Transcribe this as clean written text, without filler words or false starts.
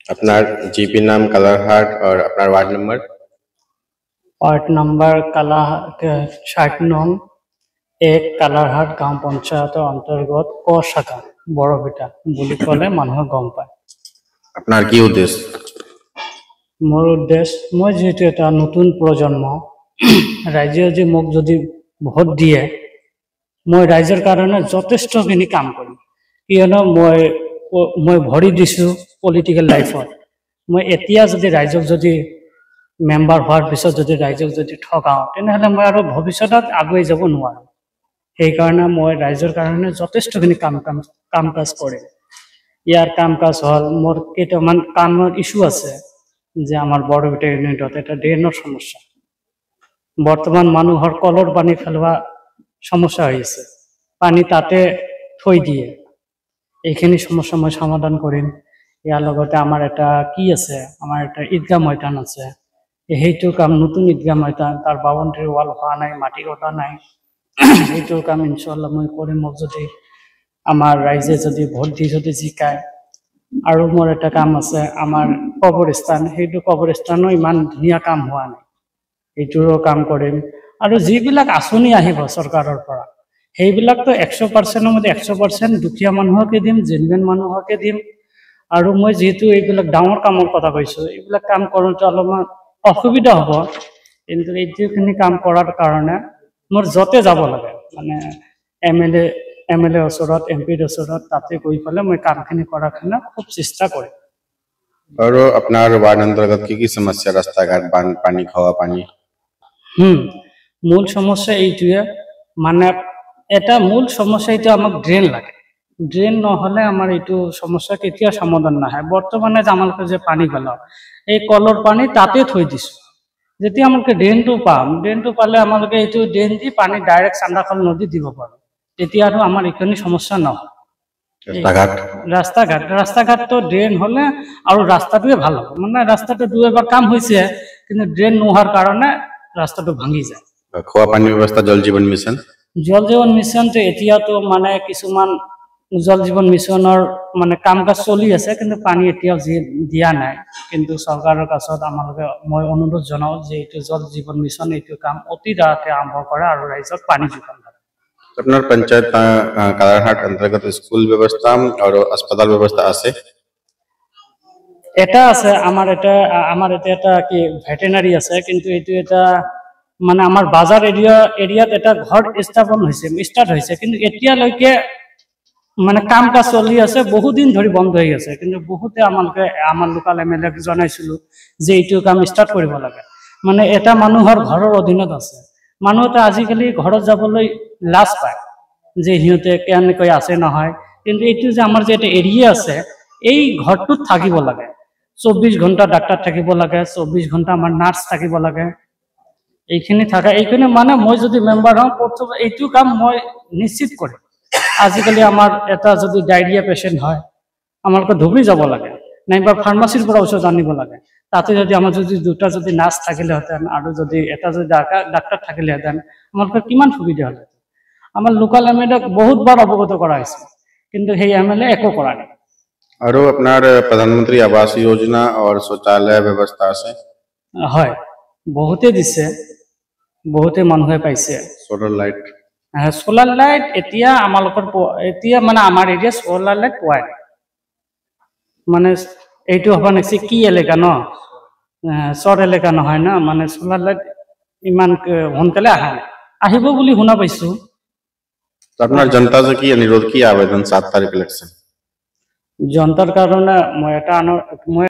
अपना जीपी नाम कलरहाट और अपना वार्ड नंबर कला 60 नং 1 কালাৰহাট গাঁও পঞ্চায়তৰ অন্তৰ্গত ক শাখা বৰবিটা বুলি ক'লে মানুহে গম পায়। আপনাৰ কি উদ্দেশ্য? মোৰ উদ্দেশ্য মই যেহেতু এটা নতুন প্ৰজন্ম ৰাইজে যে মোক যদি ভোট দিয়ে মই ৰাইজৰ কাৰণে যথেষ্টখিনি কাম কৰিম, কিয়নো মই ভৰি দিছোঁ পলিটিকেল লাইফত। মই এতিয়া যদি ৰাইজক যদি মেম্বাৰ হোৱাৰ পিছত যদি ৰাইজক যদি ঠগাওঁ তেনেহ'লে মই আৰু ভৱিষ্যতত আগুৱাই যাব নোৱাৰোঁ। সেইকাৰণে মই ৰাইজৰ কাৰণে যথেষ্টখিনি কাম কাজ কৰিম। ইয়াৰ কাম কাজ হ'ল মোৰ কেইটামান কামৰ ইছ্যু আছে, যে আমাৰ বৰবিটা ইউনিটত এটা ড্ৰেইনৰ সমস্যা। বৰ্তমান মানুহৰ কলৰ পানী পেলোৱা সমস্যা হৈ আছে, পানী তাতে থৈ দিয়ে। এইখিনি সমস্যা মই সমাধান কৰিম। ইয়াৰ লগতে আমাৰ এটা আমাৰ এটা ঈদগাহ ময়দান আছে, সেইটো কাম নতুন ঈদগাহ ময়দান, তাৰ বাউণ্ডাৰী ৱাল হোৱা নাই, মাটি কটা নাই। সেইটো কাম ইনশাআল্লাহ মই কৰিম মোক যদি আমাৰ ৰাইজে যদি ভোট দি যদি জিকায়। আৰু মোৰ এটা কাম আছে আমাৰ কবৰস্থান, সেইটো কবৰস্থানো ইমান ধুনীয়া কাম হোৱা নাই, এইটোৰো কাম কৰিম। আৰু যিবিলাক আঁচনি আহিব চৰকাৰৰ পৰা সেইবিলাকতো 100%ৰ মধ্যে 100% দুখীয়া মানুহকে দিম, জেনুইন মানুহকে দিম। আৰু মই যেহেতু এইবিলাক ডাঙৰ কামৰ কথা কৈছোঁ, এইবিলাক কাম কৰোঁতে অলপমান অসুবিধা হ'ব, কিন্তু এইখিনি কাম কৰাৰ কাৰণে মোৰ য'তে যাব লাগে মানে এম এল এ ওচৰত, এমপিৰ ওচৰত, তাতে গৈ পেলাই মই কামখিনি কৰাৰ কাৰণে খুব চেষ্টা কৰিম। আৰু আপোনাৰ वार्ड अंतर्गत কি সমস্যা? ৰাস্তা ঘাট, পানী, খাওয়া পানী? মূল সমস্যা এইটোৱে, মানে এটা মূল সমস্যা এইটো আমাক ড্ৰেইন লাগে। ড্ৰেইন নহ'লে আমাৰ এইটো সমস্যা কেতিয়া সমাধান নাহে। বৰ্তমানে আমালোকে যে পানী পেলাওঁ, এই কলৰ পানী তাতে থৈ দিছোঁ। যেতিয়া আমালোকে ড্ৰেইনটো পাম, ড্ৰেইনটো পালে আমালোকে এইটো ড্ৰেইন দি পানী ডাইৰেক্ট চান্দাখাল নদীত দিব পাৰোঁ, তেতিয়া আৰু আমাৰ এইখিনি সমস্যা নহয়। ৰাস্তা ঘাটটো ড্ৰেইন হ'লে আৰু ৰাস্তাটোৱে ভাল হ'ব। মানে ৰাস্তাটো 2-এবাৰ কাম হৈছে, কিন্তু ড্ৰেইন নোহোৱাৰ কাৰণে ৰাস্তাটো ভাঙি যায়। খোৱা পানীৰ ব্যৱস্থা, জল জীৱন মিছনটো এতিয়াতো মানে কিছুমান জল জীৱন মিছনৰ মানে কাম কাজ চলি আছে, কিন্তু পানী এতিয়াও দিয়া নাই। কিন্তু চৰকাৰৰ কাছত মই অনুৰোধ জনাওঁ যে এইটো জল জীৱন মিছন এইটো কাম অতি ৰাতে আৰম্ভ কৰে আৰু ৰাইজক পানী যোগান ধৰে। আপনাৰ পঞ্চায়েত কালাৰহাট अंतर्गत স্কুল ব্যবস্থা আৰ अस्पताल ব্যবস্থা আছে? এটা আছে, আমাৰ এটা এটা কি ভেটেনাৰী আছে, কিন্তু এইটো এটা মানে আমাৰ বাজাৰ এৰিয়াত এটা ঘৰ ষ্টাৰ্ট হৈছে, কিন্তু এতিয়ালৈকে মানে কাম কাজ চলি আছে, বহুদিন ধৰি বন্ধ হৈ আছে। কিন্তু বহুতে আমাৰ লোকাল MLA জনাইছিলো যে এইটো কাম ষ্টাৰ্ট কৰিব লাগে। মানে এটা মানুহৰ ঘৰৰ অধীনত আছে, মানুহ এটা আজিকালি ঘৰত যাবলৈ লাজ পায় যে সিহঁতে কেনেকৈ আছে নহয়। কিন্তু এইটো যে আমাৰ যে এটা এৰিয়া আছে, এই ঘৰটোত থাকিব লাগে, 24 ঘণ্টা ডাক্তাৰ থাকিব লাগে, 24 ঘণ্টা আমাৰ নাৰ্ছ থাকিব লাগে। এইখিনি মানে মই যদি মেম্বাৰ হওঁ, প্ৰথমে এইটো কাম মই নিশ্চিত কৰিম। আজিকালি আমাৰ এটা যদি ডায়েৰিয়া পেচেণ্ট হয়, আমালোকে ধুবুৰী যাব লাগে, নাইবা ফাৰ্মাচীৰ পৰা ওচৰত আনিব লাগে। তাতে যদি আমাৰ দুটা যদি নাৰ্ছ থাকিলেহেঁতেন আৰু যদি এটা যদি ডাক্তাৰ থাকিলেহেঁতেন, আমালোকৰ কিমান সুবিধা হ'লহেঁতেন। আমাৰ লোকাল MLA বহুতবাৰ অৱগত কৰা হৈছে, কিন্তু সেই MLA একো কৰা নাই। আৰু আপোনাৰ প্ৰধানমন্ত্ৰী আৱাস যোজনা আৰু শৌচালয় ব্যৱস্থা আছে? হয়, বহুতে দিছে, বহুতে মানুহে পাইছে। সোলাৰ লাইট এতিয়া এতিয়া মানে আমাৰ এৰিয়া সোলাৰ লাইট পোৱাই নাই। মানে এইটো হ'ব নিশ্চয় কি এলেকা ন, চৰ এলেকা নহয় ন, মানে সোলাৰ লাইট ইমান সোনকালে আহিব বুলি শুনা পাইছো। আপনাৰ জনতা से কি অনুৰোধ, কি আবেদন 7 তাৰিখ ইলেকশন? জনতাৰ কাৰণে মই